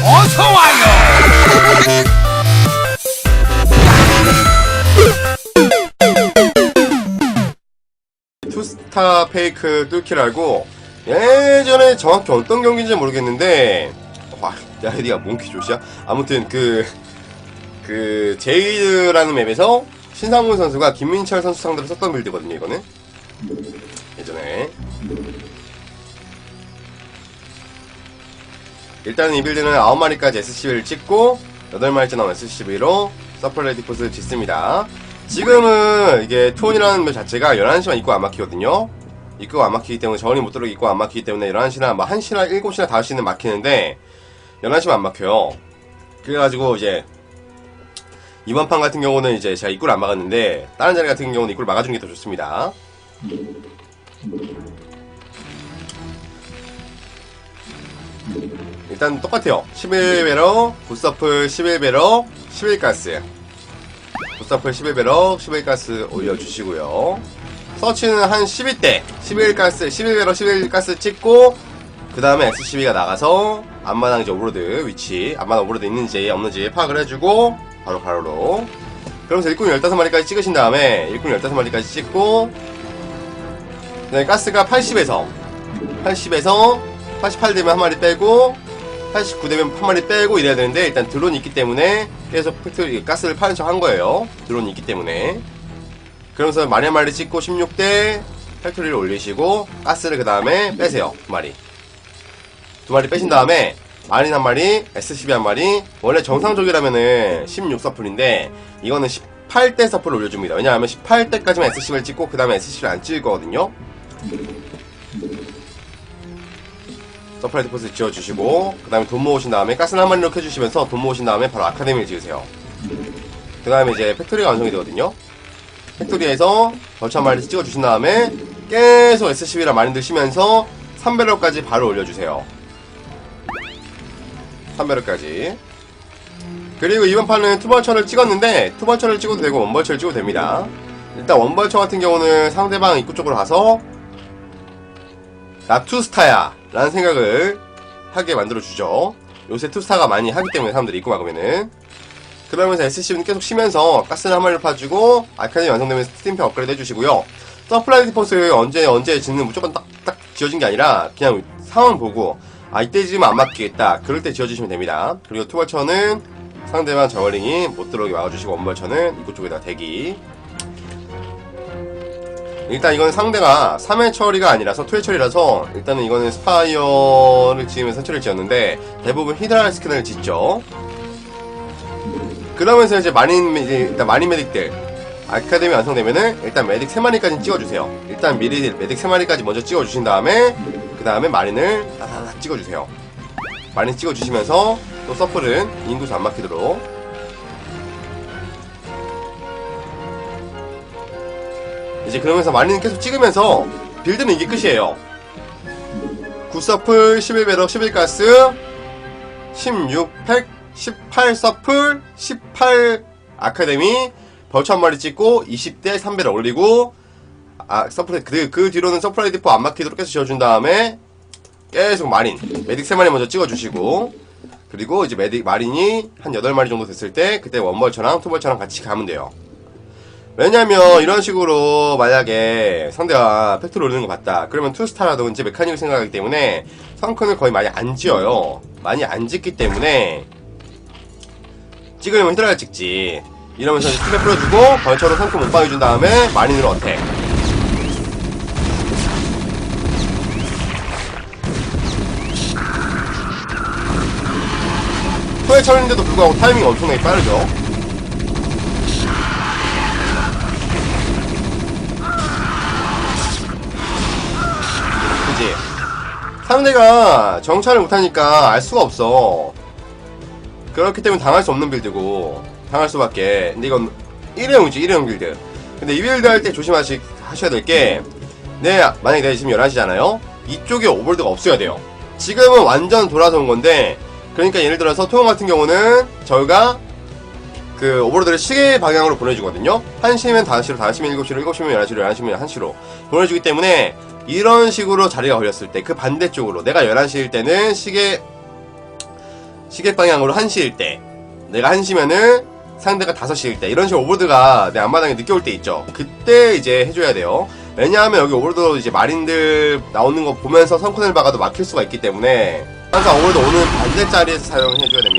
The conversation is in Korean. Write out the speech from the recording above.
어서와요. 투스타 페이크 뚫기라고 예전에 정확히 어떤 경기인지 모르겠는데 와, 야 니가 몽키 조시야? 아무튼 그 제이드라는 맵에서 신상문 선수가 김민철 선수 상대로 썼던 빌드거든요. 이거는 예전에. 일단은 이 빌드는 9마리까지 SCV를 찍고 8마리째 나온 SCV로 서플레이트 포스를 짓습니다. 지금은 이게 투혼이라는 맵 자체가 11시만 입구가 안 막히거든요. 입구가 안 막히기 때문에 저원이 못 들어오게 입구가 안 막히기 때문에 11시나 뭐 1시나 7시나 5시는 막히는데 11시만 안 막혀요. 그래가지고 이제 이번 판 같은 경우는 이제 제가 입구를 안 막았는데 다른 자리 같은 경우는 입구를 막아주는 게 더 좋습니다. 일단 똑같아요. 11배럭, 굿서플 11배럭, 11가스. 굿서플 11배럭, 11가스 올려주시고요. 서치는 한 12대, 11가스, 11배럭, 11가스 찍고 그 다음에 SCV가 나가서 앞마당 이제 오브로드 위치, 앞마당 오브로드 있는지 없는지 파악을 해주고 바로 가로로. 그러면서 일꾼 15마리까지 찍으신 다음에 일꾼 15마리까지 찍고 그다음에 가스가 80에서 88 되면 한 마리 빼고 89 되면 한 마리 빼고 이래야 되는데 일단 드론이 있기 때문에 계속 팩토리 가스를 파는 척 한 거예요. 드론이 있기 때문에. 그러면서 마리 한 마리 찍고 16대 팩토리를 올리시고 가스를 그 다음에 빼세요. 두 마리 빼신 다음에 마린 한 마리, SCB 한 마리. 원래 정상적이라면은 16 서플인데 이거는 18대 서플을 올려줍니다. 왜냐하면 18대까지만 SCB를 찍고 그 다음에 SCB를 안 찍을 거거든요. 서프라이트 포스 지어주시고 그 다음에 돈 모으신 다음에 가스를 한 마리 이렇게 해주시면서 돈 모으신 다음에 바로 아카데미를 지으세요. 그 다음에 이제 팩토리가 완성이 되거든요. 팩토리에서 벌처 한 마리 찍어주신 다음에 계속 SCB랑 많이 드시면서 3배럭까지 바로 올려주세요. 3배럭까지. 그리고 이번 판은 투벌처를 찍었는데 투벌처를 찍어도 되고 원벌처를 찍어도 됩니다. 일단 원벌처 같은 경우는 상대방 입구 쪽으로 가서 나 투스타야 라는 생각을 하게 만들어주죠. 요새 투스타가 많이 하기 때문에 사람들이 입고 막으면은. 그러면서 SCV는 계속 쉬면서 가스를 한 마리를 파주고 아카데미 완성되면 스팀팩 업그레이드 해주시고요. 서플라이트 포스 언제 짓는 무조건 딱 지어진 게 아니라 그냥 상황 보고 아 이때 지으면 안 막히겠다 그럴 때 지어주시면 됩니다. 그리고 투벌처는 상대방 저글링이 못 들어오게 막아주시고 원벌처는 입구 쪽에다 대기. 일단 이거는 상대가 3회 처리가 아니라서 2회 처리라서 일단은 이거는 스파이어를 지으면서 처리를 지었는데 대부분 히드라 스캔을 짓죠. 그러면서 이제 일단 마린 메딕들 아카데미 완성되면은 일단 메딕 3마리까지 찍어주세요. 일단 미리 메딕 3마리까지 먼저 찍어주신 다음에 그 다음에 마린을 다다닥 찍어주세요. 마린 찍어주시면서 또 서플은 인구수 안 막히도록. 이제 그러면서 마린은 계속 찍으면서 빌드는 이게 끝이에요. 9서플, 11배럭, 11가스, 16팩, 18서플, 18 아카데미, 벌처 한 마리 찍고 20대 3배럭 올리고 서플 그 뒤로는 서프라이드 포 안 막히도록 계속 지어준 다음에 계속 마린, 메딕 3마리 먼저 찍어주시고 그리고 이제 마린이 한 8마리 정도 됐을 때 그때 원벌처랑 투벌처랑 같이 가면 돼요. 왜냐면 이런 식으로 만약에 상대가 팩토리 올리는 거 봤다 그러면 투스타라든지 메카닉을 생각하기 때문에 성큰을 거의 많이 안 지어요. 많이 안 짓기 때문에 찍으려면 히드라를 찍지. 이러면서 이제 투배 풀어주고 벌처로 성큰 못 방해준 다음에 마린으로 어택. 투회 처리인데도 불구하고 타이밍이 엄청나게 빠르죠. 상대가 정찰을 못하니까 알 수가 없어. 그렇기 때문에 당할 수 없는 빌드고 당할 수밖에. 근데 이건 일회용이지, 일회용 빌드. 근데 이 빌드 할 때 조심하셔야 될 게 만약에 내가 지금 11시잖아요 이쪽에 오버로드가 없어야 돼요. 지금은 완전 돌아서 온 건데 그러니까 예를 들어서 토형 같은 경우는 저희가 그 오버로드를 시계 방향으로 보내주거든요. 1시면 5시로, 5시면 7시로, 7시면 11시로, 11시면 1시로 보내주기 때문에 이런 식으로 자리가 걸렸을 때 그 반대쪽으로 내가 11시일 때는 시계 시계 방향으로 1시일 때, 내가 1시면은 상대가 5시일 때, 이런 식으로 오버로드가 내 앞마당에 늦게 올 때 있죠. 그때 이제 해줘야 돼요. 왜냐하면 여기 오버로드 이제 마린들 나오는 거 보면서 성큰을 박아도 막힐 수가 있기 때문에 항상 오버로드 오는 반대자리에서 사용해줘야 됩니다.